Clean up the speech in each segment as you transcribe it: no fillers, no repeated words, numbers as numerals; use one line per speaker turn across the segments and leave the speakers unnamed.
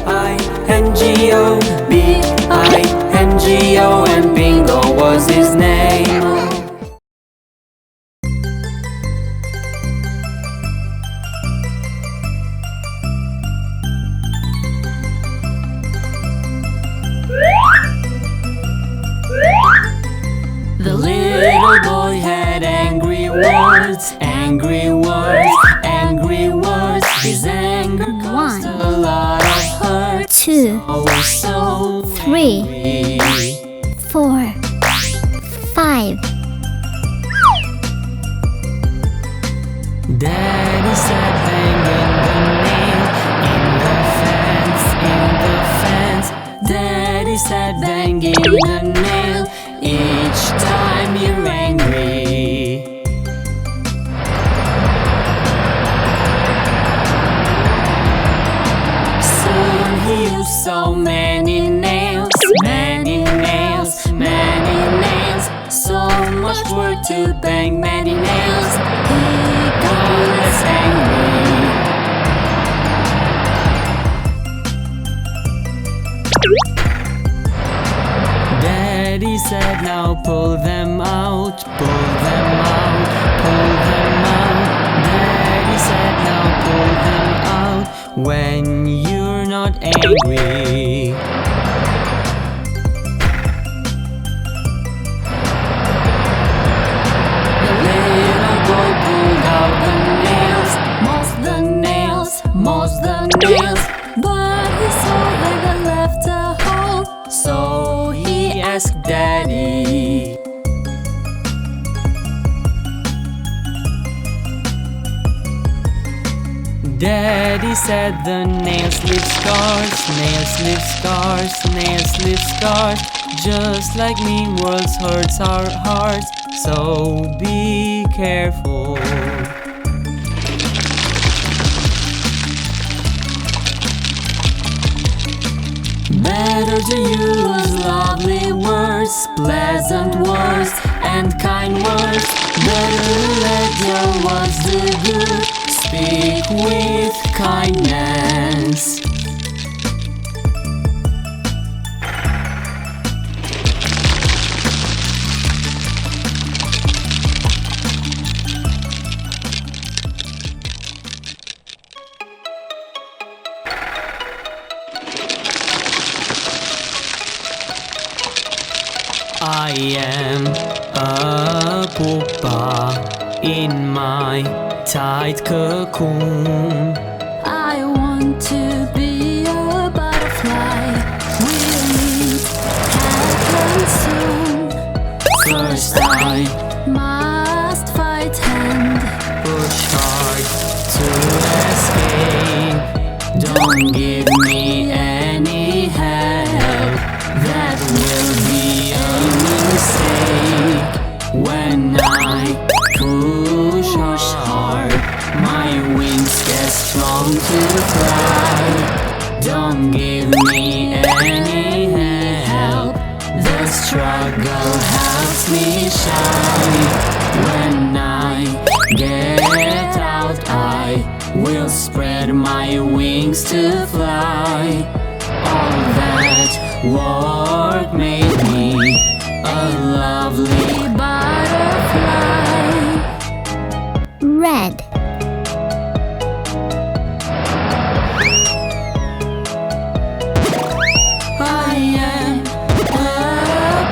B-I-N-G-O, B-I-N-G-O, and Bingo was his name. The little boy had angry words, angry words, angry words. His anger caused a lot of hurt.
2,
So
3,
angry.
4, 5.
Daddy sat banging the nail in the fence. Daddy sat banging the nail each time you're angry. Soon he used so many nails, many nails, many nails. So much work to bang many nails. He got less angry. Daddy said, now pull them out, pull them out, pull them out. Daddy said, now pull them out when you're not angry. The little boy pulled out the nails, the nails, the nails. But he saw that they left a hole, so he asked Daddy. Daddy said the nails leave scars, nails leave scars, nails leave scars. Just like mean words hurts our hearts, so be careful. Better to use lovely words, pleasant words, and kind words. Better let your words do good. Speak with kindness. I am a pupa in my tight cocoon. I want to be a butterfly. We'll meet, happen soon. First I must fight and push hard to escape. Don't give me any help. That will be a mistake. When I push hard, my wings get strong to fly. Don't give me any help. The struggle helps me shine. When I get out, I will spread my wings to fly. All that work made me a lovely butterfly.
Red.
I am a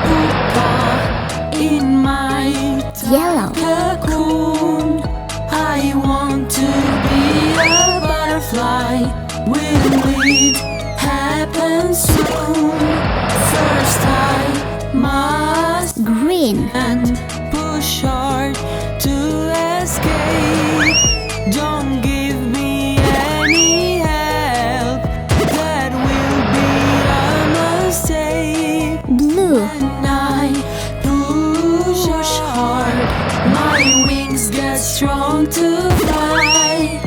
pupa in my
Yellow.
cocoon. I want to be a butterfly. Will it happen soon? First I must
Green.
and push hard to escape. Don't give me any help. That will be a mistake.
Blue.
When I push hard, my wings get strong to fly.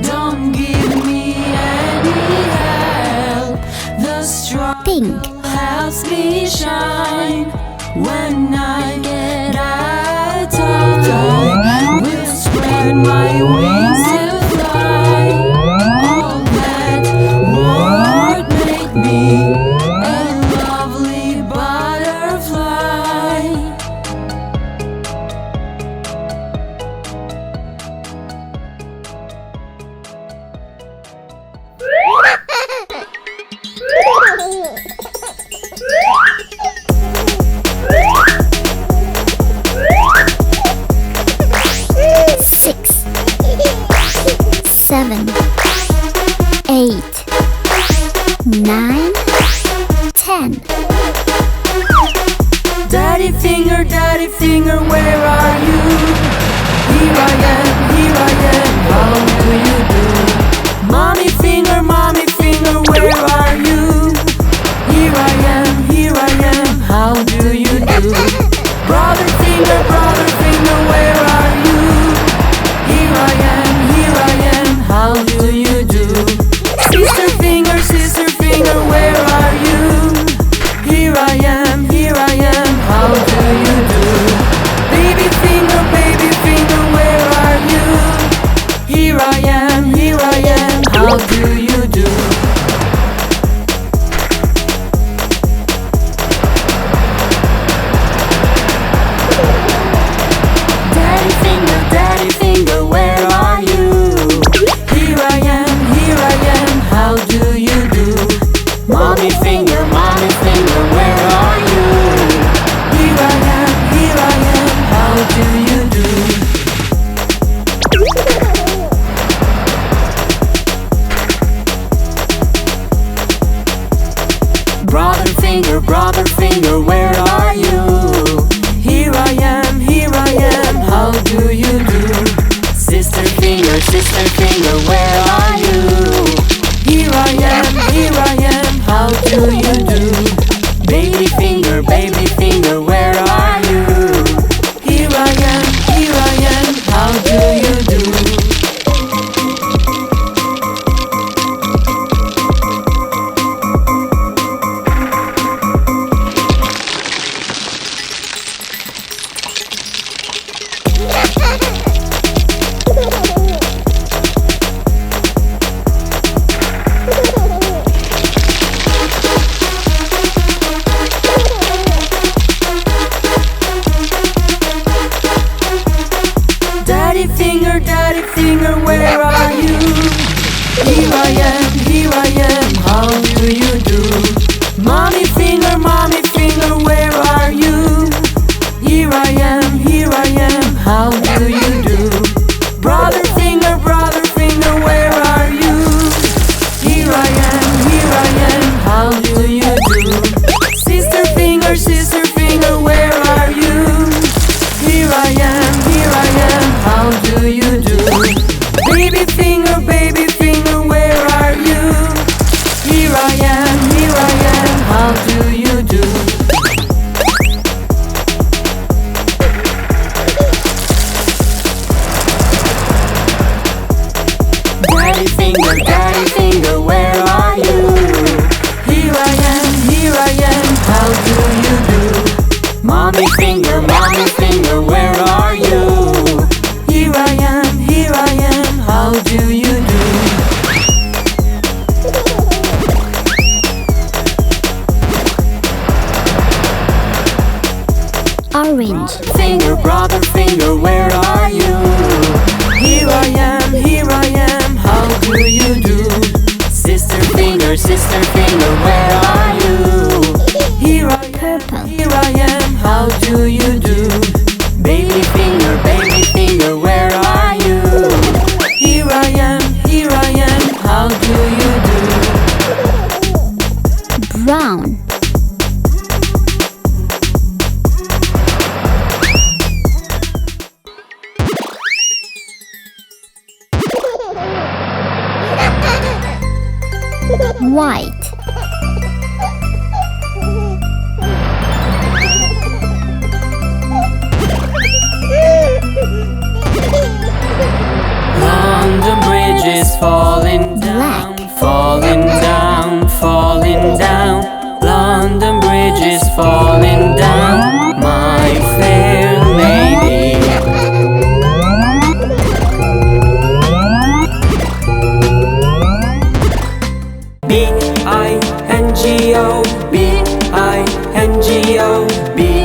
Don't give me any help. The struggle
Pink.
helps me shine. When I get out, I will spread my wings to fly. All that work
9, 10.
Daddy finger, where are you? Here I am, how do you do? Mommy finger, where are you? Here I am, how do you do? Brother finger, where are you? Here I am, how do you do? Sister finger, where are you? Here I am, how do you do? Baby finger, where are you? Here I am, how do you do? Daddy finger, where are you? Here I am, how do you do? Mommy finger, where are you? Here I am, how do you do? Brother finger, where are you? Here I am, how do you do? Sister finger, where are you? Here I am, how do you do? Baby finger, where are you? Here I am, how do you do? Daddy finger, where are you? Here I am, how do you do? Mommy finger, where are you? Here I am, how do you do? Brother finger, where are you? Here I am, how do you do? Sister finger, where are you? Here I am, how do you do? Baby finger, where are you? Here I am, how do you do? Daddy finger, where are you? Here I am, how do you do? Mommy finger, where are you? Here I am, how do you do?
Orange.
Brother finger, where are you? Here I am, how do you do? Sister finger, where are you? Here I am, how do you do? Baby finger, where are you? Here I am, how do you do?
Brown. White.
London Bridge is falling down, falling down. London Bridge is falling down, my fair lady. B-I-N-G-O, B-I-N-G-O, B